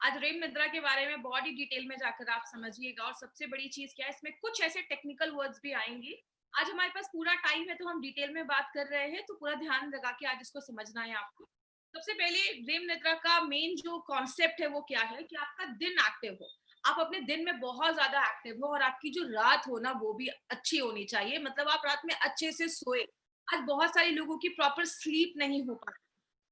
आज रेम निद्रा के बारे में बहुत ही डिटेल में जाकर आप समझिएगा और सबसे बड़ी चीज क्या है, इसमें कुछ ऐसे टेक्निकल वर्ड्स भी आएंगे। आज हमारे पास पूरा टाइम है तो हम डिटेल में बात कर रहे हैं, तो पूरा ध्यान लगा के आज इसको समझना है आपको। सबसे पहले रेम निद्रा का मेन जो कॉन्सेप्ट है वो क्या है कि आपका दिन एक्टिव हो। आप अपने दिन में बहुत ज्यादा एक्टिव हो और आपकी जो रात हो ना वो भी अच्छी होनी चाहिए, मतलब आप रात में अच्छे से सोए। आज बहुत सारे लोगों की प्रॉपर स्लीप नहीं हो पाती,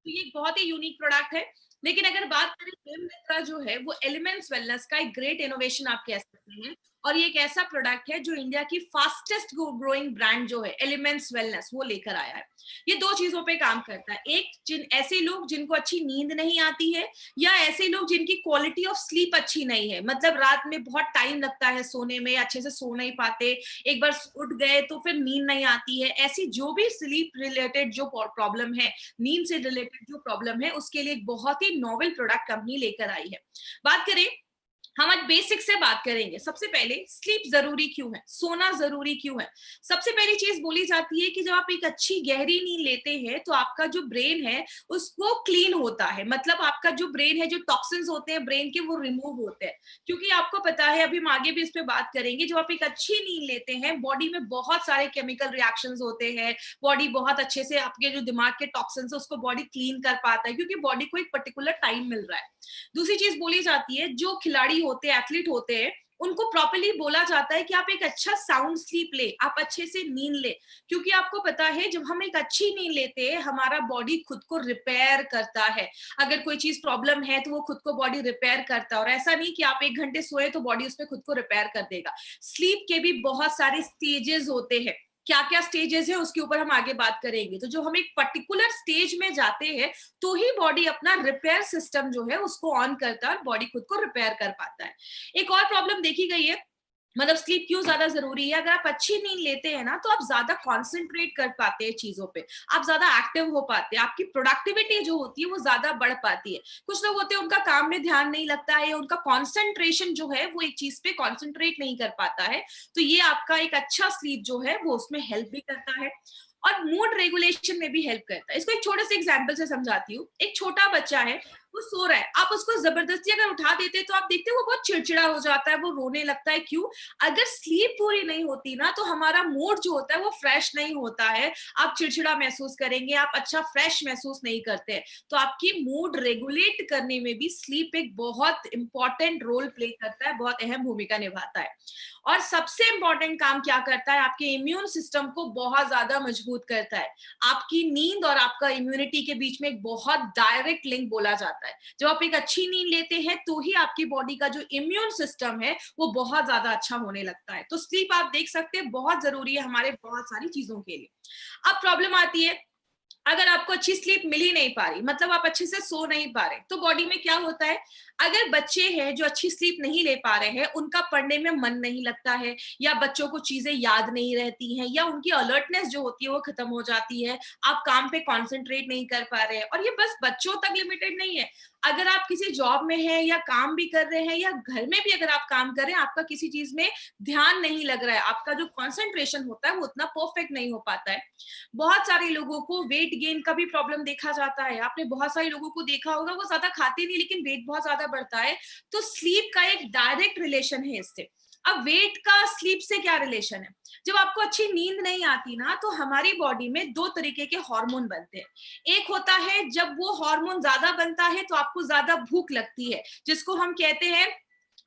तो ये एक बहुत ही यूनिक प्रोडक्ट है। लेकिन अगर बात करें फेम मित्रा जो है वो एलिमेंट्स वेलनेस का एक ग्रेट इनोवेशन आप कह सकते हैं। और ये एक ऐसा प्रोडक्ट है जो इंडिया की फास्टेस्ट ग्रोइंग ब्रांड जो है एलिमेंट्स वेलनेस वो लेकर आया है। ये दो चीजों पे काम करता है, एक जिन ऐसे लोग जिनको अच्छी नींद नहीं आती है, या ऐसे लोग जिनकी क्वालिटी ऑफ स्लीप अच्छी नहीं है, मतलब रात में बहुत टाइम लगता है सोने में, अच्छे से सो नहीं पाते, एक बार उठ गए तो फिर नींद नहीं आती है, ऐसी जो भी स्लीप रिलेटेड जो प्रॉब्लम है, नींद से रिलेटेड जो प्रॉब्लम है, उसके लिए एक बहुत ही नोवेल प्रोडक्ट कंपनी लेकर आई है। बात करें, हम आज बेसिक से बात करेंगे। सबसे पहले स्लीप जरूरी क्यों है, सोना जरूरी क्यों है। सबसे पहली चीज बोली जाती है कि जब आप एक अच्छी गहरी नींद लेते हैं तो आपका जो ब्रेन है उसको क्लीन होता है, मतलब आपका जो ब्रेन है, जो टॉक्सिन्स होते हैं ब्रेन के वो रिमूव होते हैं। क्योंकि आपको पता है, अभी हम आगे भी इस पे बात करेंगे, जब आप एक अच्छी नींद लेते हैं बॉडी में बहुत सारे केमिकल रिएक्शंस होते हैं, बॉडी बहुत अच्छे से आपके जो दिमाग के टॉक्सिन्स है उसको बॉडी क्लीन कर पाता है, क्योंकि बॉडी को एक पर्टिकुलर टाइम मिल रहा है। दूसरी चीज बोली जाती है, जो खिलाड़ी होते हैं, एथलीट होते हैं, उनको प्रॉपर्ली बोला जाता है कि आप एक अच्छा साउंड स्लीप ले, आप अच्छे से नींद ले। क्योंकि आपको पता है जब हम एक अच्छी नींद लेते हैं हमारा बॉडी खुद को रिपेयर करता है। अगर कोई चीज प्रॉब्लम है तो वो खुद को बॉडी रिपेयर करता है, और ऐसा नहीं कि आप 1 घंटे सोए तो बॉडी उसमें खुद को रिपेयर कर देगा। स्लीप के भी बहुत सारे स्टेजेस होते हैं, क्या क्या स्टेजेस है उसके ऊपर हम आगे बात करेंगे। तो जो हम एक पर्टिकुलर स्टेज में जाते हैं तो ही बॉडी अपना रिपेयर सिस्टम जो है उसको ऑन करता है और बॉडी खुद को रिपेयर कर पाता है। एक और प्रॉब्लम देखी गई है, मतलब स्लीप क्यों ज्यादा जरूरी है। अगर आप अच्छी नींद लेते हैं ना तो आप ज्यादा कॉन्सेंट्रेट कर पाते हैं चीजों पे, आप ज्यादा एक्टिव हो पाते हैं, आपकी प्रोडक्टिविटी जो होती है वो ज्यादा बढ़ पाती है। कुछ लोग होते हैं उनका काम में ध्यान नहीं लगता है, उनका कॉन्सेंट्रेशन जो है वो एक चीज पे कॉन्सेंट्रेट नहीं कर पाता है, तो ये आपका एक अच्छा स्लीप जो है वो उसमें हेल्प भी करता है और मूड रेगुलेशन में भी हेल्प करता है। इसको एक छोटे से एग्जांपल से समझाती हूँ। एक छोटा बच्चा है, वो सो रहा है, आप उसको जबरदस्ती अगर उठा देते तो आप देखते हो वो बहुत चिड़चिड़ा हो जाता है, वो रोने लगता है। क्यों? अगर स्लीप पूरी नहीं होती ना तो हमारा मूड जो होता है वो फ्रेश नहीं होता है, आप चिड़चिड़ा महसूस करेंगे, आप अच्छा फ्रेश महसूस नहीं करते हैं। तो आपकी मूड रेगुलेट करने में भी स्लीप एक बहुत इंपॉर्टेंट रोल प्ले करता है, बहुत अहम भूमिका निभाता है। और सबसे इंपॉर्टेंट काम क्या करता है, आपके इम्यून सिस्टम को बहुत ज्यादा मजबूत करता है। आपकी नींद और आपका इम्यूनिटी के बीच में एक बहुत डायरेक्ट लिंक बोला जाता है। जब आप एक अच्छी नींद लेते हैं तो ही आपकी बॉडी का जो इम्यून सिस्टम है वो बहुत ज्यादा अच्छा होने लगता है। तो स्लीप आप देख सकते हैं बहुत जरूरी है हमारे बहुत सारी चीजों के लिए। अब प्रॉब्लम आती है, अगर आपको अच्छी स्लीप मिल ही नहीं पा रही, मतलब आप अच्छे से सो नहीं पा रहे, तो बॉडी में क्या होता है। अगर बच्चे हैं जो अच्छी स्लीप नहीं ले पा रहे हैं, उनका पढ़ने में मन नहीं लगता है, या बच्चों को चीजें याद नहीं रहती हैं, या उनकी अलर्टनेस जो होती है वो खत्म हो जाती है, आप काम पे कंसंट्रेट नहीं कर पा रहे हैं। और ये बस बच्चों तक लिमिटेड नहीं है, अगर आप किसी जॉब में हैं या काम भी कर रहे हैं या घर में भी अगर आप काम कर रहे हैं, आपका किसी चीज में ध्यान नहीं लग रहा है, आपका जो कंसंट्रेशन होता है वो उतना परफेक्ट नहीं हो पाता है। बहुत सारे लोगों को वेट गेन का भी प्रॉब्लम देखा जाता है, आपने बहुत सारे लोगों को देखा होगा वो ज्यादा खाते नहीं लेकिन वेट बहुत ज्यादा बढ़ता है। तो स्लीप का एक डायरेक्ट रिलेशन है इससे। अब वेट का स्लीप से क्या रिलेशन है। जब आपको अच्छी नींद नहीं आती ना तो हमारी बॉडी में दो तरीके के हार्मोन बनते हैं। एक होता है जब वो हार्मोन ज्यादा बनता है तो आपको ज्यादा भूख लगती है, जिसको हम कहते हैं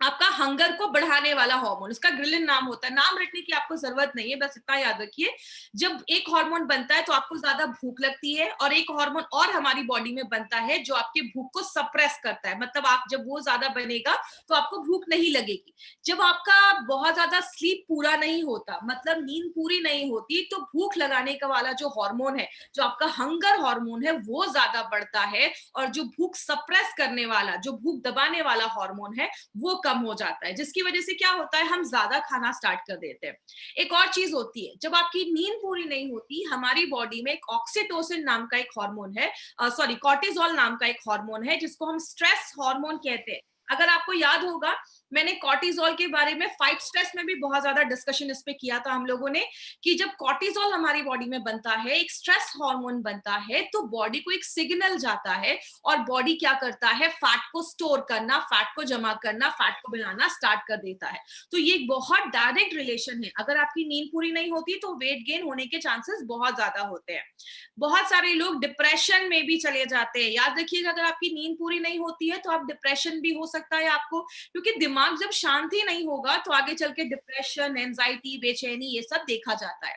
आपका हंगर को बढ़ाने वाला हार्मोन, उसका ग्रिलिन नाम होता है, नाम रटने की आपको जरूरत नहीं है, बस इतना याद रखिए। जब एक हार्मोन बनता है तो आपको ज्यादा भूख लगती है, और एक हार्मोन और हमारी बॉडी में बनता है जो आपके भूख को सप्रेस करता है, मतलब आप जब वो ज्यादा बनेगा तो आपको भूख नहीं लगेगी। जब आपका बहुत ज्यादा स्लीप पूरा नहीं होता, मतलब नींद पूरी नहीं होती, तो भूख लगाने का वाला जो हार्मोन है, जो आपका हंगर हार्मोन है, वो ज्यादा बढ़ता है, और जो भूख सप्रेस करने वाला, जो भूख दबाने वाला हार्मोन है वो कम हो जाता है, जिसकी वजह से क्या होता है, हम ज्यादा खाना स्टार्ट कर देते हैं। एक और चीज होती है, जब आपकी नींद पूरी नहीं होती, हमारी बॉडी में एक ऑक्सीटोसिन नाम का एक हार्मोन है, सॉरी कॉर्टिसोल नाम का एक हार्मोन है, जिसको हम स्ट्रेस हार्मोन कहते हैं। अगर आपको याद होगा मैंने कॉर्टिसोल के बारे में फाइट स्ट्रेस में भी बहुत ज्यादा डिस्कशन इस पे किया था हम लोगों ने, कि जब कॉर्टिसोल हमारी बॉडी में बनता है, एक स्ट्रेस हार्मोन बनता है, तो बॉडी को एक सिग्नल जाता है और बॉडी क्या करता है, फैट को स्टोर करना, फैट को जमा करना, फैट को बनाना स्टार्ट कर देता है। तो ये एक बहुत डायरेक्ट रिलेशन है। अगर आपकी नींद पूरी नहीं होती तो वेट गेन होने के चांसेस बहुत ज्यादा होते हैं। बहुत सारे लोग डिप्रेशन में भी चले जाते हैं। याद रखिएगा, अगर आपकी नींद पूरी नहीं होती है तो आप डिप्रेशन भी हो सकता है आपको, क्योंकि दिमाग जब शांति नहीं होगा तो आगे चल के डिप्रेशन, एंजाइटी, बेचैनी, ये सब देखा जाता है।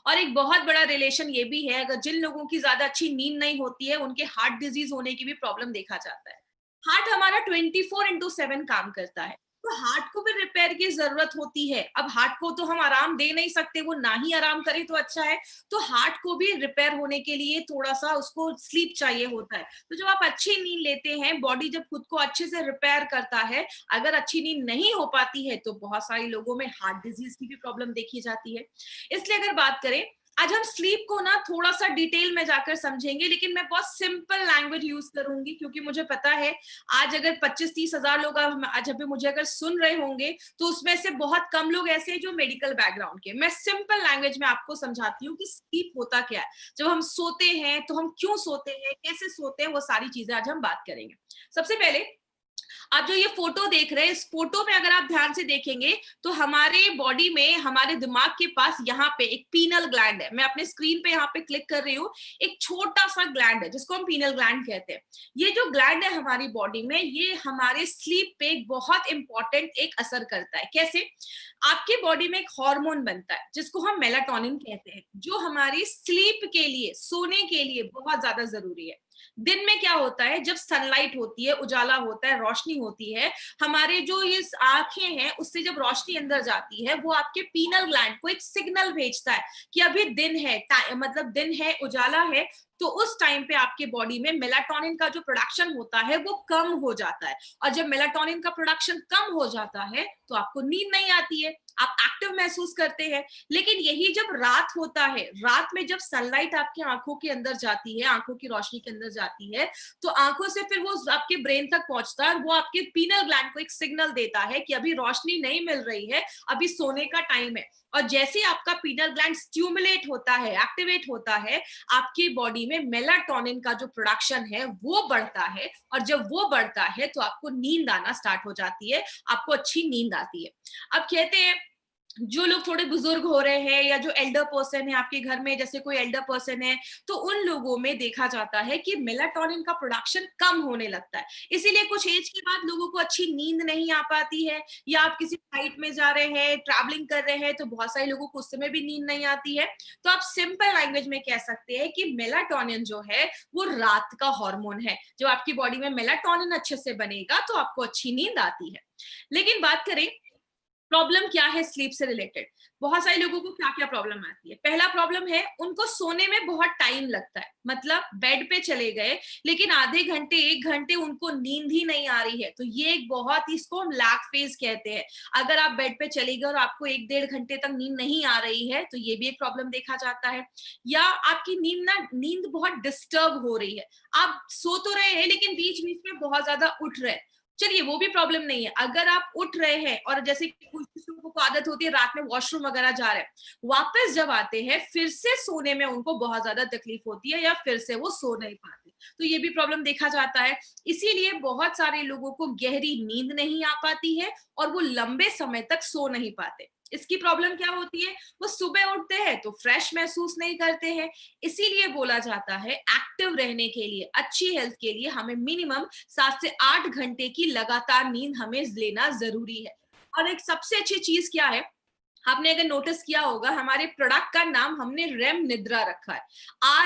और एक बहुत बड़ा रिलेशन ये भी है, अगर जिन लोगों की ज्यादा अच्छी नींद नहीं होती है उनके हार्ट डिजीज होने की भी प्रॉब्लम देखा जाता है। हार्ट हमारा 24/7 काम करता है, तो हार्ट को भी रिपेयर की जरूरत होती है। अब हार्ट को तो हम आराम दे नहीं सकते, वो ना ही आराम करे तो अच्छा है। तो हार्ट को भी रिपेयर होने के लिए थोड़ा सा उसको स्लीप चाहिए होता है। तो जब आप अच्छी नींद लेते हैं, बॉडी जब खुद को अच्छे से रिपेयर करता है, अगर अच्छी नींद नहीं हो पाती है तो बहुत सारे लोगों में हार्ट डिजीज की भी प्रॉब्लम देखी जाती है। इसलिए अगर बात करें, आज हम स्लीप को ना थोड़ा सा डिटेल में जाकर समझेंगे, लेकिन मैं बहुत सिंपल लैंग्वेज यूज करूंगी, क्योंकि मुझे पता है आज अगर 25-30 हजार लोग आज अभी मुझे अगर सुन रहे होंगे तो उसमें से बहुत कम लोग ऐसे हैं जो मेडिकल बैकग्राउंड के। मैं सिंपल लैंग्वेज में आपको समझाती हूँ कि स्लीप होता क्या है, जब हम सोते हैं तो हम क्यों सोते हैं, कैसे सोते हैं, वो सारी चीजें आज हम बात करेंगे। सबसे पहले आप जो ये फोटो देख रहे हैं, इस फोटो में अगर आप ध्यान से देखेंगे तो हमारे बॉडी में, हमारे दिमाग के पास यहाँ पे एक पीनल ग्लैंड है। मैं अपने स्क्रीन पे यहाँ पे क्लिक कर रही हूँ। एक छोटा सा ग्लैंड है जिसको हम पीनल ग्लैंड कहते हैं। ये जो ग्लैंड है हमारी बॉडी में, ये हमारे स्लीप पे एक बहुत इंपॉर्टेंट एक असर करता है। कैसे? आपके बॉडी में एक हार्मोन बनता है जिसको हम मेलाटोनिन कहते हैं, जो हमारी स्लीप के लिए, सोने के लिए बहुत ज्यादा जरूरी है। दिन में क्या होता है, जब सनलाइट होती है, उजाला होता है, रोशनी होती है, हमारे जो ये आंखें हैं उससे जब रोशनी अंदर जाती है, वो आपके पीनल ग्लैंड को एक सिग्नल भेजता है कि अभी दिन है, मतलब दिन है, उजाला है। तो उस टाइम पे आपके बॉडी में मेलाटोनिन का जो प्रोडक्शन होता है वो कम हो जाता है। और जब मेलाटोनिन का प्रोडक्शन कम हो जाता है तो आपको नींद नहीं आती है, आप एक्टिव महसूस करते हैं। लेकिन यही जब रात होता है, रात में जब सनलाइट आपकी आंखों के अंदर जाती है, आंखों की रोशनी के अंदर जाती है, तो आंखों से फिर वो आपके ब्रेन तक पहुंचता है, वो आपके पीनल ग्लैंड को एक सिग्नल देता है कि अभी रोशनी नहीं मिल रही है, अभी सोने का टाइम है। और जैसे आपका पीनल ग्लैंड स्टिमुलेट होता है, एक्टिवेट होता है, आपकी बॉडी में मेलाटोनिन का जो प्रोडक्शन है वो बढ़ता है। और जब वो बढ़ता है तो आपको नींद आना स्टार्ट हो जाती है, आपको अच्छी नींद आती है। अब कहते हैं, जो लोग थोड़े बुजुर्ग हो रहे हैं या जो एल्डर पर्सन है आपके घर में, जैसे कोई एल्डर पर्सन है, तो उन लोगों में देखा जाता है कि मेलाटोनिन का प्रोडक्शन कम होने लगता है। इसीलिए कुछ एज के बाद लोगों को अच्छी नींद नहीं आ पाती है। या आप किसी फ्लाइट में जा रहे हैं, ट्रैवलिंग कर रहे हैं, तो बहुत सारे लोगों को उस समय भी नींद नहीं आती है। तो आप सिंपल लैंग्वेज में कह सकते हैं कि मेलाटोनिन जो है वो रात का हार्मोन है। जब आपकी बॉडी में मेलाटोनिन अच्छे से बनेगा तो आपको अच्छी नींद आती है। लेकिन बात करें प्रॉब्लम क्या है स्लीप से रिलेटेड, बहुत सारे लोगों को क्या क्या प्रॉब्लम आती है। पहला प्रॉब्लम है, उनको सोने में बहुत टाइम लगता है। मतलब बेड पे चले गए लेकिन आधे घंटे, 1 घंटे उनको नींद ही नहीं आ रही है। तो ये एक बहुत, इसको हम लैग फेज कहते हैं। अगर आप बेड पे चले गए और आपको 1-1.5 घंटे तक नींद नहीं आ रही है तो ये भी एक प्रॉब्लम देखा जाता है। या आपकी नींद बहुत डिस्टर्ब हो रही है, आप सो तो रहे हैं लेकिन बीच बीच में बहुत ज्यादा उठ रहे हैं। चलिए वो भी प्रॉब्लम नहीं है। अगर आप उठ रहे हैं और जैसे कुछ लोगों को आदत होती है रात में वॉशरूम वगैरह जा रहे हैं, वापस जब आते हैं फिर से सोने में उनको बहुत ज्यादा तकलीफ होती है या फिर से वो सो नहीं पाते, तो ये भी प्रॉब्लम देखा जाता है। इसीलिए बहुत सारे लोगों को गहरी नींद नहीं आ पाती है और वो लंबे समय तक सो नहीं पाते। इसकी प्रॉब्लम क्या होती है, वो सुबह उठते हैं तो फ्रेश महसूस नहीं करते हैं। इसीलिए बोला जाता है एक्टिव रहने के लिए, अच्छी हेल्थ के लिए हमें मिनिमम 7 से 8 घंटे की लगातार नींद हमें लेना जरूरी है। और एक सबसे अच्छी चीज क्या है, आपने अगर नोटिस किया होगा, हमारे प्रोडक्ट का नाम हमने रेम निद्रा रखा है।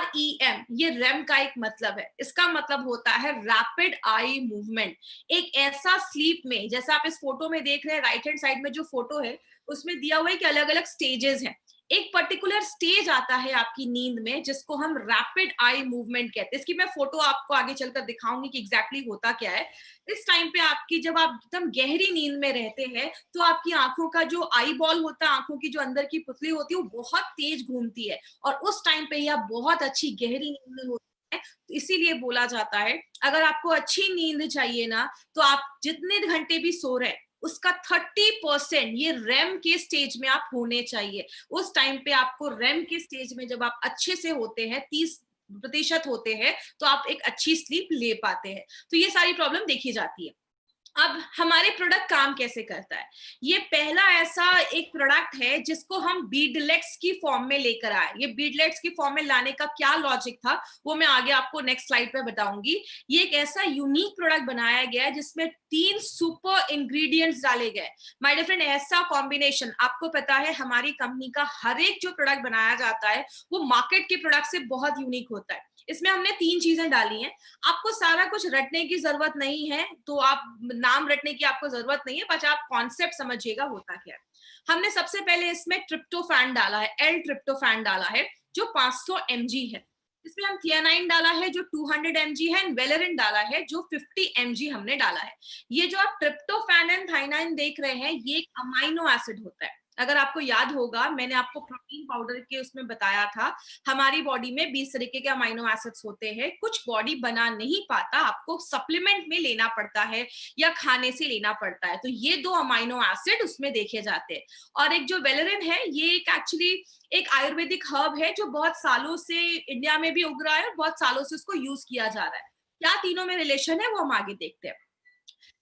REM, ये रेम का एक मतलब है, इसका मतलब होता है रैपिड आई मूवमेंट। एक ऐसा स्लीप में, जैसा आप इस फोटो में देख रहे हैं, राइट हैंड साइड में जो फोटो है उसमें दिया हुआ है कि अलग अलग स्टेजेस हैं। एक पर्टिकुलर स्टेज आता है आपकी नींद में जिसको हम रैपिड आई मूवमेंट कहते हैं। इसकी मैं फोटो आपको आगे चलकर दिखाऊंगी कि एग्जैक्टली होता क्या है। इस टाइम पे आपकी, जब आप एकदम गहरी नींद में रहते हैं तो आपकी आंखों का जो आई बॉल होता है, आंखों की जो अंदर की पुतली होती है, वो बहुत तेज घूमती है। और उस टाइम पे ही आप बहुत अच्छी गहरी नींद में होते इसीलिए बोला जाता है अगर आपको अच्छी नींद चाहिए ना, तो आप जितने घंटे भी सो रहे हैं उसका 30% ये रेम के स्टेज में आप होने चाहिए। उस टाइम पे आपको रेम के स्टेज में जब आप अच्छे से होते हैं, 30% होते हैं, तो आप एक अच्छी स्लीप ले पाते हैं। तो ये सारी प्रॉब्लम देखी जाती है। अब हमारे प्रोडक्ट काम कैसे करता है? ये पहला ऐसा एक प्रोडक्ट है जिसको हम बीडलेट्स की फॉर्म में लेकर आए। ये बीडलेट्स की फॉर्म में लाने का क्या लॉजिक था, वो मैं आगे आपको नेक्स्ट स्लाइड पे बताऊंगी। ये एक ऐसा यूनिक प्रोडक्ट बनाया गया है जिसमें 3 सुपर इंग्रेडिएंट्स डाले गए। माय डियर फ्रेंड, ऐसा कॉम्बिनेशन आपको पता है हमारी कंपनी का हर एक जो प्रोडक्ट बनाया जाता है वो मार्केट के प्रोडक्ट से बहुत यूनिक होता है। इसमें हमने 3 चीजें डाली हैं। आपको सारा कुछ रटने की जरूरत नहीं है, तो आप नाम रटने की आपको जरूरत नहीं है, बस आप कॉन्सेप्ट समझिएगा होता क्या है। हमने सबसे पहले इसमें ट्रिप्टोफैन डाला है, एल ट्रिप्टोफैन डाला है जो 500 mg है। इसमें हम थियानाइन डाला है जो 200 mg है, एंड वेलेरिन डाला है जो 50 mg हमने डाला है। ये जो आप ट्रिप्टोफैन एंड थाइनाइन देख रहे हैं ये एक अमाइनो एसिड होता है। अगर आपको याद होगा मैंने आपको प्रोटीन पाउडर के उसमें बताया था हमारी बॉडी में 20 तरीके के अमाइनो एसिड्स होते हैं। कुछ बॉडी बना नहीं पाता, आपको सप्लीमेंट में लेना पड़ता है या खाने से लेना पड़ता है। तो ये 2 अमाइनो एसिड उसमें देखे जाते हैं। और एक जो वेलेरिन है ये एक एक्चुअली एक आयुर्वेदिक हर्ब है जो बहुत सालों से इंडिया में भी उग रहा है और बहुत सालों से उसको यूज किया जा रहा है। क्या तीनों में रिलेशन है वो हम आगे देखते हैं।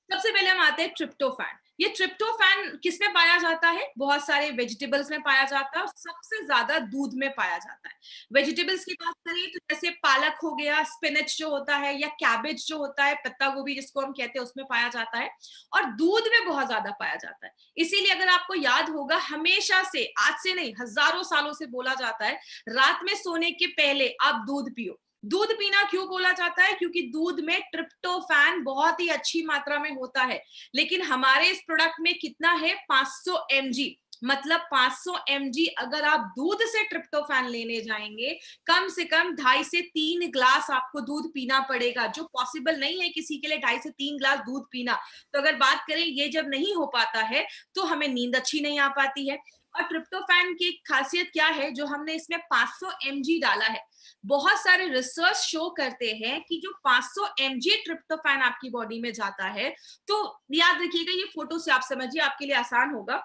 सबसे पहले हम आते हैं ट्रिप्टोफैन। ये ट्रिप्टोफैन किस में पाया जाता है? बहुत सारे वेजिटेबल्स में पाया जाता है और सबसे ज्यादा दूध में पाया जाता है। वेजिटेबल्स की बात करें तो जैसे पालक हो गया, स्पिनच जो होता है, या कैबेज जो होता है, पत्ता गोभी जिसको हम कहते हैं, उसमें पाया जाता है। और दूध में बहुत ज्यादा पाया जाता है। इसीलिए अगर आपको याद होगा हमेशा से, आज से नहीं हजारों सालों से बोला जाता है रात में सोने के पहले आप दूध पियो। दूध पीना क्यों बोला जाता है? क्योंकि दूध में ट्रिप्टोफैन बहुत ही अच्छी मात्रा में होता है। लेकिन हमारे इस प्रोडक्ट में कितना है? 500 mg। मतलब 500 mg अगर आप दूध से ट्रिप्टोफैन लेने जाएंगे, कम से कम 2.5 से 3 ग्लास आपको दूध पीना पड़ेगा, जो पॉसिबल नहीं है किसी के लिए 2.5 से 3 ग्लास दूध पीना। तो अगर बात करें ये जब नहीं हो पाता है तो हमें नींद अच्छी नहीं आ पाती है। और ट्रिप्टोफैन की खासियत क्या है जो हमने इसमें 500 mg डाला है? बहुत सारे रिसर्च शो करते हैं कि जो 500 mg ट्रिप्टोफैन आपकी बॉडी में जाता है, तो याद रखिएगा ये फोटो से आप समझिए आपके लिए आसान होगा।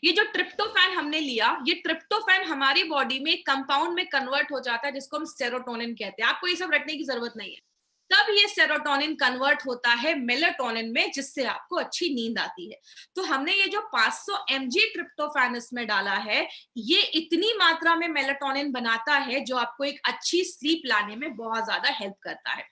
ये जो ट्रिप्टोफैन हमने लिया, ये ट्रिप्टोफैन हमारी बॉडी में कंपाउंड में कन्वर्ट हो जाता है जिसको हम सेरोटोनिन कहते हैं। आपको ये सब रटने की जरूरत नहीं है। तब ये सेरोटोनिन कन्वर्ट होता है मेलाटोनिन में, जिससे आपको अच्छी नींद आती है। तो हमने ये जो 500 mg ट्रिप्टोफैन इसमें डाला है, ये इतनी मात्रा में मेलाटोनिन बनाता है जो आपको एक अच्छी स्लीप लाने में बहुत ज्यादा हेल्प करता है।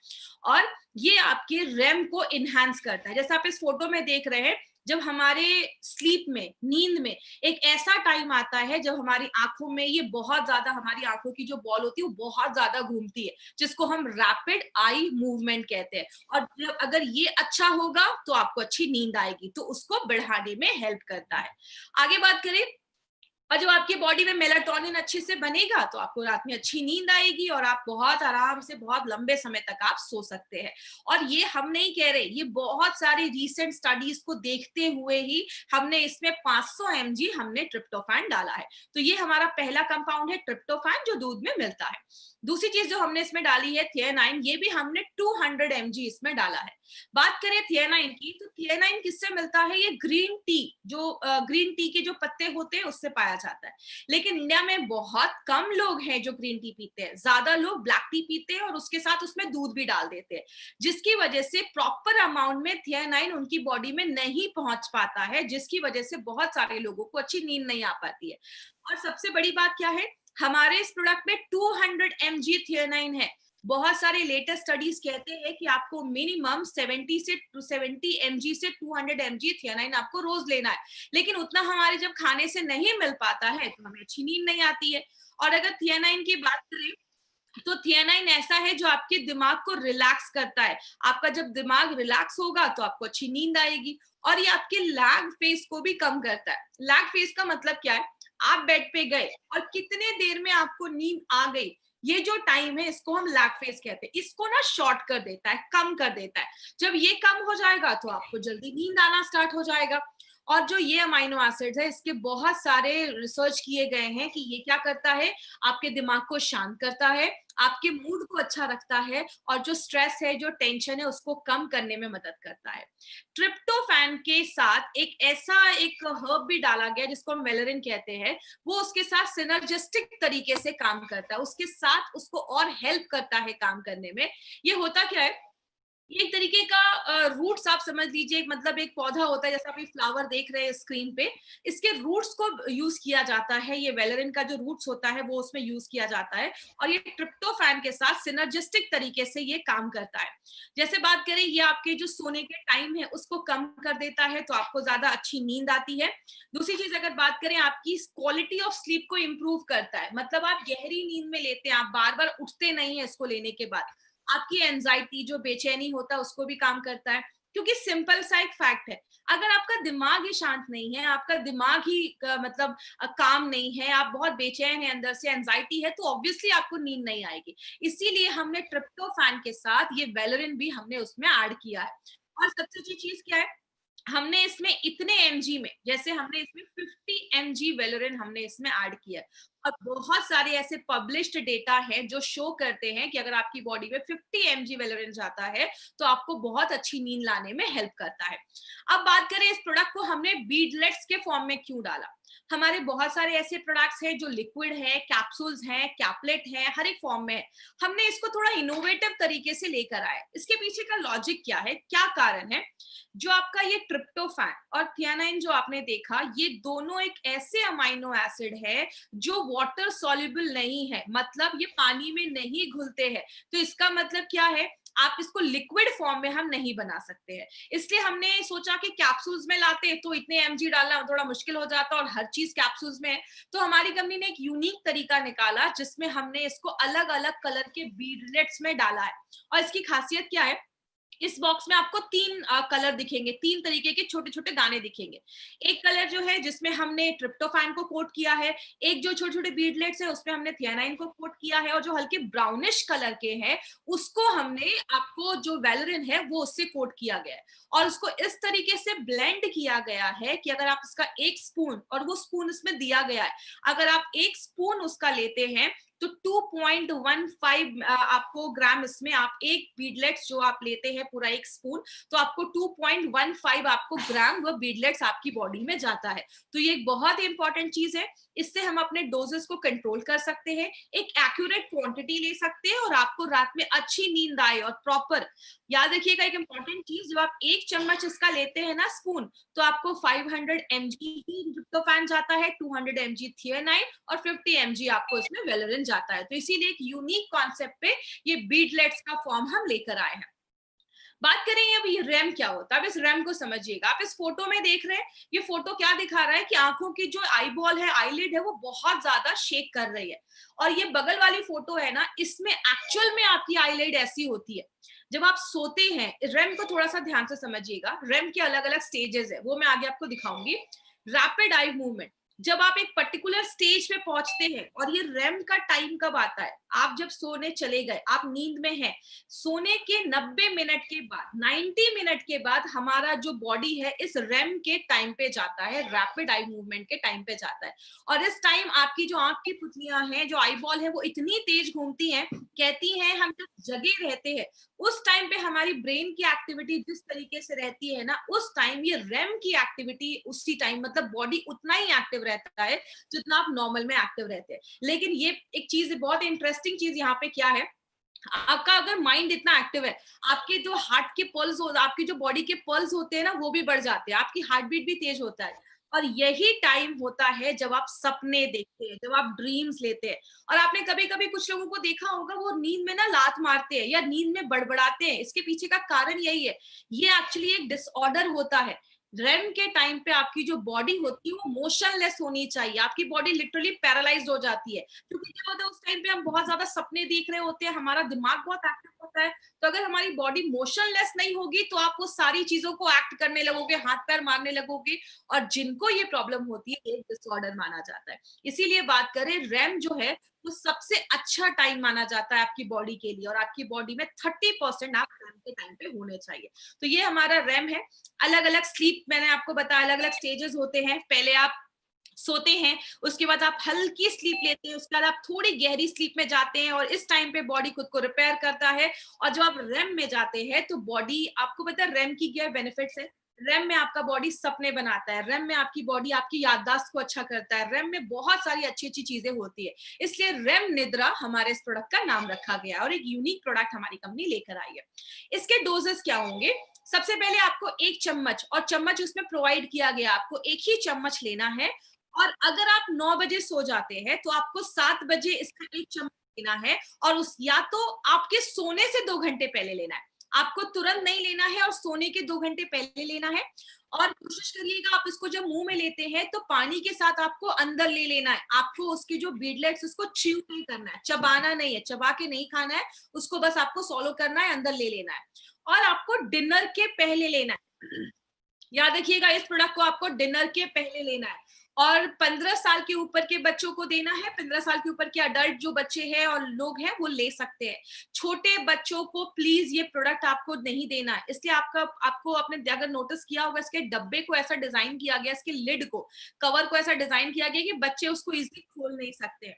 और ये आपके रेम को इनहैंस करता है। जैसे आप इस फोटो में देख रहे हैं, जब हमारे स्लीप में, नींद में एक ऐसा टाइम आता है जब हमारी आंखों में ये बहुत ज्यादा, हमारी आंखों की जो बॉल होती है वो बहुत ज्यादा घूमती है, जिसको हम रैपिड आई मूवमेंट कहते हैं। और जब अगर ये अच्छा होगा तो आपको अच्छी नींद आएगी, तो उसको बढ़ाने में हेल्प करता है। आगे बात करें, और जब आपकी बॉडी में मेलाटोनिन अच्छे से बनेगा तो आपको रात में अच्छी नींद आएगी और आप बहुत आराम से बहुत लंबे समय तक आप सो सकते हैं। और ये हम नहीं कह रहे, ये बहुत सारी रीसेंट स्टडीज को देखते हुए ही हमने इसमें 500 mg हमने ट्रिप्टोफैन डाला है। तो ये हमारा पहला कंपाउंड है ट्रिप्टोफैन जो दूध में मिलता है। दूसरी चीज जो हमने इसमें डाली है थियानाइन, ये भी हमने 200 mg इसमें डाला है। बात करें थियानाइन की, तो थियानाइन किससे मिलता है? ये ग्रीन टी, जो ग्रीन टी के जो पत्ते होते हैं उससे पाया जाता है। लेकिन इंडिया में बहुत कम लोग हैं जो ग्रीन टी पीते हैं, ज्यादा लोग ब्लैक टी पीते हैं और उसके साथ उसमें दूध भी डाल देते हैं, जिसकी वजह से प्रॉपर अमाउंट में थियानाइन उनकी बॉडी में नहीं पहुंच पाता है, जिसकी वजह से बहुत सारे लोगों को अच्छी नींद नहीं आ पाती है। और सबसे बड़ी बात क्या है, हमारे इस प्रोडक्ट में 200 mg थियानाइन है। बहुत सारे लेटेस्ट स्टडीज कहते हैं कि आपको मिनिमम 70 mg से 200 mg थियानाइन आपको रोज लेना है। लेकिन उतना हमारे जब खाने से नहीं मिल पाता है तो हमें अच्छी नींद नहीं आती है। और अगर थियानाइन की बात करें तो थियानाइन ऐसा है जो आपके दिमाग को रिलैक्स करता है। आपका जब दिमाग रिलैक्स होगा तो आपको अच्छी नींद आएगी। और ये आपके लैग फेस को भी कम करता है। लैग फेस का मतलब क्या है? आप बेड पे गए और कितने देर में आपको नींद आ गई, ये जो टाइम है इसको हम लैग फेस कहते हैं। इसको ना शॉर्ट कर देता है, कम कर देता है। जब ये कम हो जाएगा तो आपको जल्दी नींद आना स्टार्ट हो जाएगा। और जो ये अमाइनो एसिड्स है, इसके बहुत सारे रिसर्च किए गए हैं कि ये क्या करता है, आपके दिमाग को शांत करता है, आपके मूड को अच्छा रखता है, और जो स्ट्रेस है, जो टेंशन है, उसको कम करने में मदद करता है। ट्रिप्टोफैन के साथ एक हर्ब भी डाला गया जिसको हम वेलेरिन कहते हैं, वो उसके साथ सिनर्जिस्टिक तरीके से काम करता है, उसके साथ उसको और हेल्प करता है काम करने में। ये होता क्या है, ये एक तरीके का रूट्स आप समझ लीजिए, मतलब एक पौधा होता है, जैसा आप ये फ्लावर देख रहे हैं स्क्रीन पे, इसके रूट्स को यूज किया जाता है, ये वेलेरिन का जो रूट्स होता है वो उसमें यूज किया जाता है, और ये ट्रिप्टोफैन के साथ सिनर्जिस्टिक तरीके से ये काम करता है। जैसे बात करें, ये आपके जो सोने के टाइम है उसको कम कर देता है, तो आपको ज्यादा अच्छी नींद आती है। दूसरी चीज अगर बात करें, आपकी क्वालिटी ऑफ स्लीप को इम्प्रूव करता है, मतलब आप गहरी नींद में लेते हैं, आप बार बार उठते नहीं है इसको लेने के बाद। आपकी एंजाइटी, जो बेचैनी होता है, उसको भी काम करता है, क्योंकि सिंपल सा एक फैक्ट है, अगर आपका दिमाग ही शांत नहीं है, आपका दिमाग ही मतलब काम नहीं है, आप बहुत बेचैन है, अंदर से एंजाइटी है, तो ऑब्वियसली आपको नींद नहीं आएगी। इसीलिए हमने ट्रिप्टोफैन के साथ ये वेलेरिन भी हमने उसमें ऐड किया है। और सबसे अच्छी चीज क्या है, हमने इसमें इतने एमजी में, जैसे हमने इसमें 50 एमजी वेलोरिन हमने इसमें ऐड किया है, और बहुत सारे ऐसे पब्लिश्ड डेटा हैं जो शो करते हैं कि अगर आपकी बॉडी में 50 एमजी वेलोरिन जाता है तो आपको बहुत अच्छी नींद लाने में हेल्प करता है। अब बात करें, इस प्रोडक्ट को हमने बीडलेट्स के फॉर्म में क्यों डाला। हमारे बहुत सारे ऐसे प्रोडक्ट्स हैं जो लिक्विड है, कैप्सूल्स हैं, कैपलेट है, हर एक फॉर्म में है। हमने इसको थोड़ा इनोवेटिव तरीके से लेकर आए। इसके पीछे का लॉजिक क्या है, क्या कारण है, जो आपका ये ट्रिप्टोफैन और थियानाइन जो आपने देखा, ये दोनों एक ऐसे अमाइनो एसिड है जो वाटर सॉल्युबल नहीं है, मतलब ये पानी में नहीं घुलते हैं। तो इसका मतलब क्या है, आप इसको लिक्विड फॉर्म में हम नहीं बना सकते हैं। इसलिए हमने सोचा कि कैप्सूल्स में लाते तो इतने एमजी डालना थोड़ा मुश्किल हो जाता, और हर चीज कैप्सूल्स में है। तो हमारी कंपनी ने एक यूनिक तरीका निकाला जिसमें हमने इसको अलग अलग कलर के बीडलेट्स में डाला है। और इसकी खासियत क्या है, इस बॉक्स में आपको तीन कलर दिखेंगे, तीन तरीके के छोटे छोटे दाने दिखेंगे। एक कलर जो है जिसमें हमने ट्रिप्टोफैन को कोट किया है, एक जो छोटे छोटे बीडलेट्स है उसमें हमने थियानाइन को कोट किया है, और जो हल्के ब्राउनिश कलर के हैं उसको हमने, आपको जो वेलेरिन है वो उससे कोट किया गया है। और उसको इस तरीके से ब्लेंड किया गया है कि अगर आप इसका एक स्पून, और वो स्पून इसमें दिया गया है, अगर आप एक स्पून उसका लेते हैं तो 2.15 आपको ग्राम, इसमें आप एक बीडलेट्स जो आप लेते हैं पूरा एक स्पून, तो आपको 2.15 आपको ग्राम वो बीडलेट्स आपकी बॉडी में जाता है। तो ये एक बहुत ही इंपॉर्टेंट चीज है, इससे हम अपने डोजेस को कंट्रोल कर सकते हैं, एक एक्यूरेट क्वांटिटी ले सकते हैं, और आपको रात में अच्छी नींद आए और प्रॉपर। याद रखिएगा एक इंपॉर्टेंट चीज, जब आप एक चम्मच इसका लेते हैं ना स्पून, तो आपको 500 mg ही ट्रिप्टोफैन जाता है, 200 mg थियानाइन, और 50 mg आपको इसमें वेलेरिन जाता है। तो इसीलिए एक यूनिक कॉन्सेप्ट पे ये बीडलेट्स का फॉर्म हम लेकर आए हैं। बात करें अब ये रैम क्या होता है, अब इस रैम को समझिएगा। आप इस फोटो में देख रहे हैं, ये फोटो क्या दिखा रहा है कि आंखों की जो आईबॉल है, आईलिड है, वो बहुत ज्यादा शेक कर रही है। और ये बगल वाली फोटो है ना, इसमें एक्चुअल में आपकी आईलिड ऐसी होती है जब आप सोते हैं। रेम को थोड़ा सा ध्यान से समझिएगा, रेम के अलग अलग स्टेजेस है, वो मैं आगे आपको दिखाऊंगी। रैपिड आई मूवमेंट, जब आप एक पर्टिकुलर स्टेज पे पहुंचते हैं, और ये रेम का टाइम कब आता है, आप जब सोने चले गए, आप नींद में हैं, सोने के 90 मिनट के बाद, 90 मिनट के बाद हमारा जो बॉडी है इस रेम के टाइम पे जाता है, रैपिड आई मूवमेंट के टाइम पे जाता है। और इस टाइम आपकी जो आंख की पुतलियां हैं, जो आई बॉल है, वो इतनी तेज घूमती हैं, कहती हैं हम जब जगे रहते हैं उस टाइम पे हमारी ब्रेन की एक्टिविटी जिस तरीके से रहती है ना, उस टाइम ये रेम की एक्टिविटी उसी टाइम, मतलब बॉडी उतना ही एक्टिव रहता है जितना आप नॉर्मल में एक्टिव रहते हैं। लेकिन ये एक चीज, बहुत इंटरेस्टिंग चीज यहाँ पे क्या है, आपका अगर माइंड इतना एक्टिव है, आपके जो हार्ट के पल्स हो, आपकी जो बॉडी के पल्स होते हैं ना, वो भी बढ़ जाते हैं, आपकी हार्ट बीट भी तेज होता है। और यही टाइम होता है जब आप सपने देखते हैं, जब आप ड्रीम्स लेते हैं। और आपने कभी कभी कुछ लोगों को देखा होगा, वो नींद में ना लात मारते हैं या नींद में बड़बड़ाते हैं, इसके पीछे का कारण यही है। ये एक्चुअली एक डिसऑर्डर होता है। रेम के टाइम पे आपकी जो बॉडी होती है वो मोशनलेस होनी चाहिए, आपकी बॉडी लिटरली पैरालाइज्ड हो जाती है, क्योंकि क्या होता है उस टाइम पे हम बहुत ज्यादा सपने देख रहे होते हैं, हमारा दिमाग बहुत एक्टिव होता है। तो अगर हमारी बॉडी मोशनलेस नहीं होगी तो आप वो सारी चीजों को एक्ट करने लगोगे, हाथ पैर मारने लगोगे, और जिनको ये प्रॉब्लम होती है एक डिसऑर्डर माना जाता है। इसीलिए बात करें, रैम जो है वो सबसे अच्छा टाइम माना जाता है आपकी बॉडी के लिए, और आपकी बॉडी में 30% आप रैम के टाइम पे होने चाहिए। तो ये हमारा रैम है। अलग अलग स्लीप, मैंने आपको बताया अलग अलग स्टेजेस होते हैं। पहले आप सोते हैं, उसके बाद आप हल्की स्लीप लेते हैं, उसके बाद आप थोड़ी गहरी स्लीप में जाते हैं और इस टाइम पे बॉडी खुद को रिपेयर करता है। और जब आप रेम में जाते हैं तो बॉडी, आपको पता है रेम की क्या बेनिफिट्स है? रेम में आपका बॉडी सपने बनाता है, रेम में आपकी बॉडी आपकी याददाश्त को अच्छा करता है, रेम में बहुत सारी अच्छी अच्छी चीजें होती है। इसलिए रेम निद्रा हमारे इस प्रोडक्ट का नाम रखा गया और एक यूनिक प्रोडक्ट हमारी कंपनी लेकर आई है। इसके डोजेस क्या होंगे? सबसे पहले आपको 1 चम्मच, और चम्मच उसमें प्रोवाइड किया गया, आपको एक ही चम्मच लेना है। और अगर आप 9 बजे सो जाते हैं तो आपको 7 बजे इसका 1 चम्मच लेना है, और उस या तो आपके सोने से 2 घंटे पहले लेना है। आपको तुरंत नहीं लेना है और सोने के 2 घंटे पहले लेना है। और कोशिश करिएगा आप इसको जब मुंह में लेते हैं तो पानी के साथ आपको अंदर ले लेना है। आपको उसके जो बीडलेट्स उसको च्यू नहीं करना है, चबाना नहीं है, चबा के नहीं खाना है, उसको बस आपको सॉलो करना है, अंदर ले लेना है। और आपको डिनर के पहले लेना है। याद रखिएगा, इस प्रोडक्ट को आपको डिनर के पहले लेना है। और 15 साल के ऊपर के बच्चों को देना है। 15 साल के ऊपर के अडल्ट जो बच्चे हैं और लोग हैं वो ले सकते हैं। छोटे बच्चों को प्लीज ये प्रोडक्ट आपको नहीं देना है। इसलिए आपको आपने अगर नोटिस किया होगा, इसके डब्बे को ऐसा डिजाइन किया गया, इसके लिड को, कवर को ऐसा डिजाइन किया गया कि बच्चे उसको इजीली खोल नहीं सकते हैं।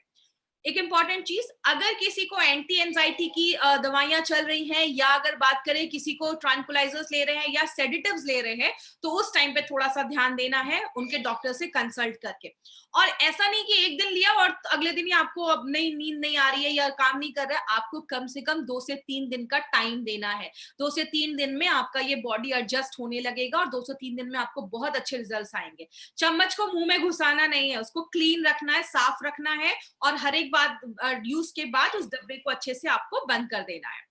एक इंपॉर्टेंट चीज, अगर किसी को एंटी एंजाइटी की दवाइयां चल रही हैं, या अगर बात करें किसी को ट्रैंकुलाइजर्स ले रहे हैं या सेडेटिव्स ले रहे हैं, तो उस टाइम पे थोड़ा सा ध्यान देना है उनके डॉक्टर से कंसल्ट करके। और ऐसा नहीं कि एक दिन लिया और अगले दिन ही आपको अब नहीं, नींद नहीं आ रही है या काम नहीं कर रहा है। आपको कम से कम 2 से 3 दिन का टाइम देना है। 2 से 3 दिन में आपका ये बॉडी एडजस्ट होने लगेगा और 2 से 3 दिन में आपको बहुत अच्छे रिजल्ट्स आएंगे। चम्मच को मुंह में घुसाना नहीं है, उसको क्लीन रखना है, साफ रखना है, और हर एक बात यूज के बाद उस डब्बे को अच्छे से आपको बंद कर देना है।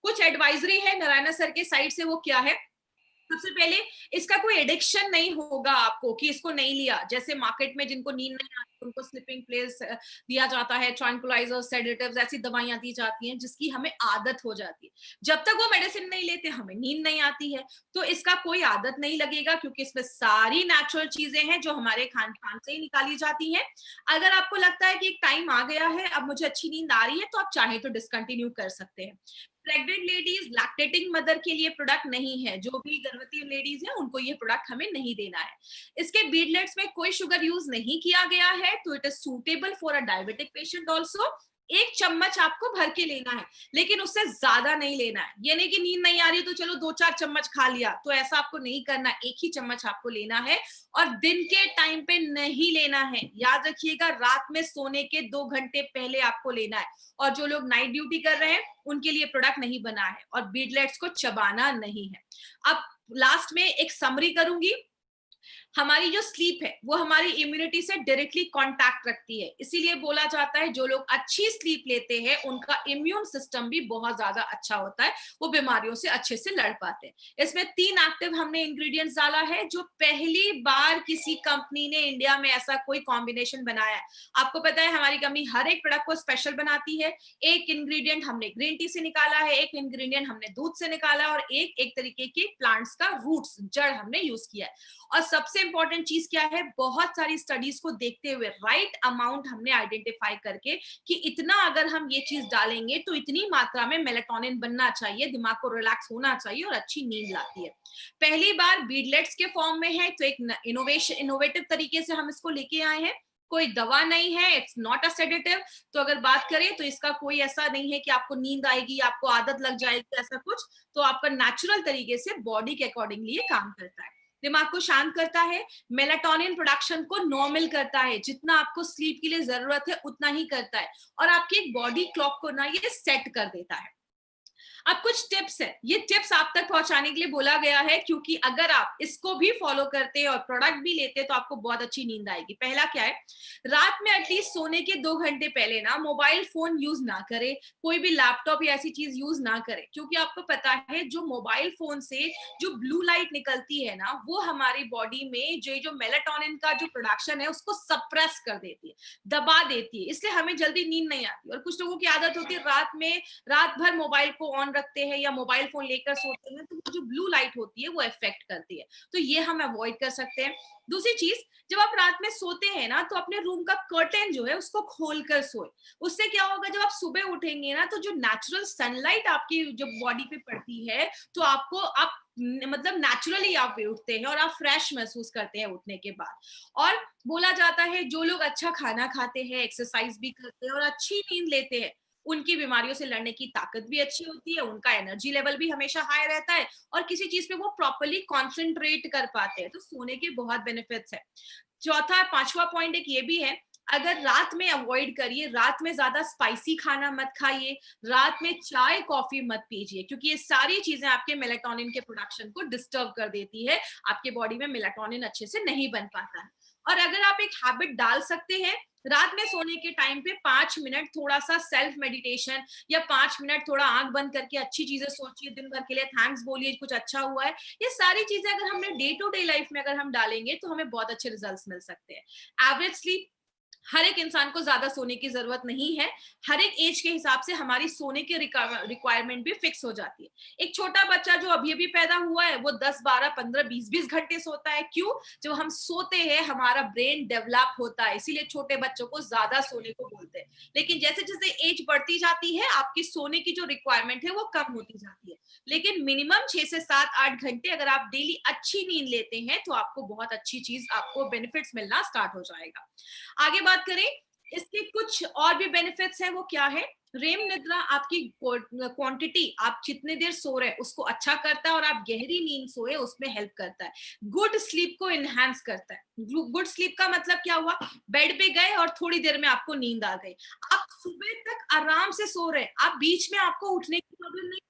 कुछ एडवाइजरी है नारायण सर के साइड से, वो क्या है? सबसे पहले, इसका कोई एडिक्शन नहीं होगा आपको कि इसको नहीं लिया। जैसे मार्केट में जिनको नींद नहीं आती उनको स्लीपिंग प्लेस दिया जाता है, ट्रैंकुलाइजर, सेडेटिव्स, ऐसी दवाइयां दी जाती हैं जिसकी हमें आदत हो जाती है। जब तक वो मेडिसिन नहीं लेते हमें नींद नहीं आती है। तो इसका कोई आदत नहीं लगेगा, क्योंकि इसमें सारी नेचुरल चीजें हैं जो हमारे खान पान से ही निकाली जाती हैं। अगर आपको लगता है कि एक टाइम आ गया है, अब मुझे अच्छी नींद आ रही है, तो आप चाहे तो डिसकंटिन्यू कर सकते हैं। प्रेग्नेंट लेडीज, लैक्टेटिंग मदर के लिए प्रोडक्ट नहीं है। जो भी गर्भवती लेडीज हैं उनको ये प्रोडक्ट हमें नहीं देना है। इसके बीडलेट्स में कोई शुगर यूज नहीं किया गया है, तो it is suitable for a diabetic patient also. 1 चम्मच आपको भर के लेना है, लेकिन उससे ज्यादा नहीं लेना है। ये नहीं कि नींद नहीं आ रही तो चलो 2-4 चम्मच खा लिया, तो ऐसा आपको नहीं करना। 1 ही चम्मच आपको लेना है, और दिन के टाइम पे नहीं लेना है। याद रखिएगा, रात में सोने के 2 घंटे पहले आपको लेना है। और जो लोग नाइट ड्यूटी कर रहे हैं उनके लिए प्रोडक्ट नहीं बना है, और बीडलेट्स को चबाना नहीं है। अब लास्ट में एक समरी करूंगी। हमारी जो स्लीप है वो हमारी इम्यूनिटी से डायरेक्टली कांटेक्ट रखती है। इसीलिए बोला जाता है जो लोग अच्छी स्लीप लेते हैं उनका इम्यून सिस्टम भी बहुत ज्यादा अच्छा होता है, वो बीमारियों से अच्छे से लड़ पाते हैं। इसमें 3 एक्टिव हमने इंग्रेडिएंट्स डाला है, जो पहली बार किसी कंपनी ने इंडिया में ऐसा कोई कॉम्बिनेशन बनाया है। आपको पता है हमारी कंपनी हर एक प्रोडक्ट को स्पेशल बनाती है। एक इंग्रेडिएंट हमने ग्रीन टी से निकाला है, एक इंग्रेडिएंट हमने दूध से निकाला, और एक तरीके के प्लांट्स का रूट्स, जड़ हमने यूज किया है। और सबसे इंपॉर्टेंट चीज क्या है, बहुत सारी स्टडीज को देखते हुए राइट अमाउंट हमने आइडेंटिफाई करके कि इतना अगर हम ये चीज डालेंगे तो इतनी मात्रा में मेलेटोनिन बनना चाहिए, दिमाग को रिलैक्स होना चाहिए और अच्छी नींद लाती है। पहली बार बीडलेट्स के फॉर्म में है, तो एक इनोवेटिव तरीके से हम इसको लेके आए हैं। कोई दवा नहीं है, इट्स नॉट अ सेडेटिव। तो अगर बात करें तो इसका कोई ऐसा नहीं है कि आपको नींद आएगी, आपको आदत लग जाएगी, ऐसा कुछ। तो आपका नेचुरल तरीके से बॉडी के अकॉर्डिंगली ये काम करता है। दिमाग को शांत करता है, मेलाटोनिन प्रोडक्शन को नॉर्मल करता है, जितना आपको स्लीप के लिए जरूरत है उतना ही करता है, और आपकी एक बॉडी क्लॉक को ना ये सेट कर देता है। अब कुछ टिप्स है, ये टिप्स आप तक पहुंचाने के लिए बोला गया है, क्योंकि अगर आप इसको भी फॉलो करते हैं और प्रोडक्ट भी लेते हैं तो आपको बहुत अच्छी नींद आएगी। पहला क्या है, रात में एटलीस्ट सोने के 2 घंटे पहले ना मोबाइल फोन यूज ना करें, कोई भी लैपटॉप या ऐसी चीज यूज ना करें, क्योंकि आपको पता है जो मोबाइल फोन से जो ब्लू लाइट निकलती है ना, वो हमारी बॉडी में जो मेलाटोनिन का जो प्रोडक्शन है उसको सप्रेस कर देती है, दबा देती है। इसलिए हमें जल्दी नींद नहीं आती। और कुछ लोगों की आदत होती है रात भर मोबाइल को ऑन अलार्म रखते हैं या मोबाइल फोन लेकर सोते हैं तो वो जो ब्लू लाइट होती है वो इफेक्ट करती है, तो ये हम अवॉइड कर सकते हैं। दूसरी चीज, जब आप रात में सोते हैं ना तो अपने रूम का कर्टेन जो है उसको खोल कर सोए। उससे क्या होगा, जब आप सुबह उठेंगे ना तो जो नेचुरल सनलाइट आपकी जो बॉडी पे पड़ती है तो आपको आप मतलब नेचुरली आप भी उठते हैं और आप फ्रेश महसूस करते हैं उठने के बाद। और बोला जाता है जो लोग अच्छा खाना खाते हैं, एक्सरसाइज भी करते हैं और अच्छी नींद लेते हैं, उनकी बीमारियों से लड़ने की ताकत भी अच्छी होती है, उनका एनर्जी लेवल भी हमेशा हाई रहता है और किसी चीज पे वो प्रॉपर्ली कॉन्सेंट्रेट कर पाते हैं। तो सोने के बहुत बेनिफिट्स है। चौथा पांचवा पॉइंट एक ये भी है, अगर रात में अवॉइड करिए, रात में ज्यादा स्पाइसी खाना मत खाइए, रात में चाय कॉफी मत पीजिए, क्योंकि ये सारी चीजें आपके मेलेटोनिन के प्रोडक्शन को डिस्टर्ब कर देती है, आपके बॉडी में मेलेटोनिन अच्छे से नहीं बन पाता है। और अगर आप एक हैबिट डाल सकते हैं, रात में सोने के टाइम पे 5 मिनट थोड़ा सा सेल्फ मेडिटेशन या 5 मिनट थोड़ा आंख बंद करके अच्छी चीजें सोचिए, दिन भर के लिए थैंक्स बोलिए, कुछ अच्छा हुआ है, ये सारी चीजें अगर हमने डे टू डे लाइफ में अगर हम डालेंगे तो हमें बहुत अच्छे रिजल्ट्स मिल सकते हैं। एवरेज स्लीप, हर एक इंसान को ज्यादा सोने की जरूरत नहीं है, हर एक एज के हिसाब से हमारी सोने की रिक्वायरमेंट भी फिक्स हो जाती है। एक छोटा बच्चा जो अभी अभी पैदा हुआ है वो 10 12 15 20 घंटे सोता है। क्यों? जब हम सोते हैं हमारा ब्रेन डेवलप होता है, इसीलिए छोटे बच्चों को ज्यादा सोने को बोलते हैं। लेकिन जैसे जैसे एज बढ़ती जाती है आपकी सोने की जो रिक्वायरमेंट है वो कम होती जाती है, लेकिन मिनिमम 6 से 7 8 घंटे अगर आप डेली अच्छी नींद लेते हैं तो आपको बहुत अच्छी चीज, आपको बेनिफिट्स मिलना स्टार्ट हो जाएगा। आगे बात करें, इसके कुछ और भी बेनिफिट्स हैं, वो क्या है? रेम निद्रा आपकी क्वांटिटी, आप जितने देर सो रहे हैं उसको अच्छा करता है और आप गहरी नींद सोए उसमें हेल्प करता है। गुड स्लीप को इनहेंस करता है। गुड स्लीप का मतलब क्या हुआ? बेड पे गए और थोड़ी देर में आपको नींद आ गई, आप सुबह तक आराम से सो रहे हैं, आप बीच में आपको उठने की प्रॉब्लम नहीं।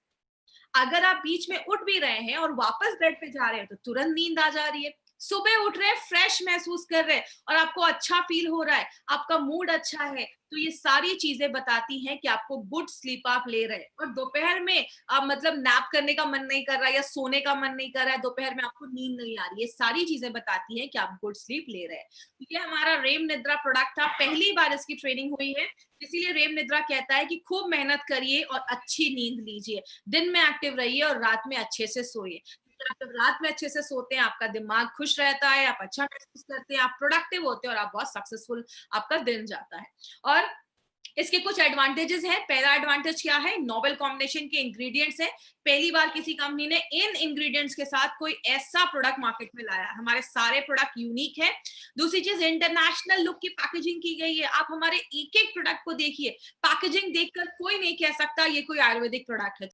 अगर आप बीच में उठ भी रहे हैं और वापस बेड पे जा रहे हैं तो तुरंत नींद आ जा रही है। सुबह उठ रहे हैं, फ्रेश महसूस कर रहे हैं और आपको अच्छा फील हो रहा है, आपका मूड अच्छा है, तो ये सारी चीजें बताती हैं कि आपको गुड स्लीप आप ले रहे हैं। और दोपहर में आप मतलब नैप करने का मन नहीं कर रहा है या सोने का मन नहीं कर रहा है, दोपहर में आपको नींद नहीं आ रही है, ये सारी चीजें बताती हैं कि आप गुड स्लीप ले रहे हैं। तो ये हमारा रेम निद्रा प्रोडक्ट था, पहली बार इसकी ट्रेनिंग हुई है, इसीलिए रेम निद्रा कहता है कि खूब मेहनत करिए और अच्छी नींद लीजिए, दिन में एक्टिव रहिए और रात में अच्छे से सोइए। आप जब रात में अच्छे से सोते हैं आपका दिमाग खुश रहता है, आप अच्छा महसूस करते हैं, आप प्रोडक्टिव होते हैं और आप बहुत सक्सेसफुल आपका दिन जाता है। और इसके कुछ एडवांटेजेस हैं। पहला एडवांटेज क्या है? नोवेल कॉम्बिनेशन के इंग्रेडिएंट्स है, पहली बार किसी कंपनी ने इन इंग्रेडिएंट्स के साथ कोई ऐसा प्रोडक्ट मार्केट में लाया, हमारे सारे प्रोडक्ट यूनिक है। दूसरी चीज, इंटरनेशनल लुक की पैकेजिंग की गई है, आप हमारे एक एक प्रोडक्ट को देखिए, पैकेजिंग देखकर कोई नहीं कह सकता ये कोई आयुर्वेदिक प्रोडक्ट है।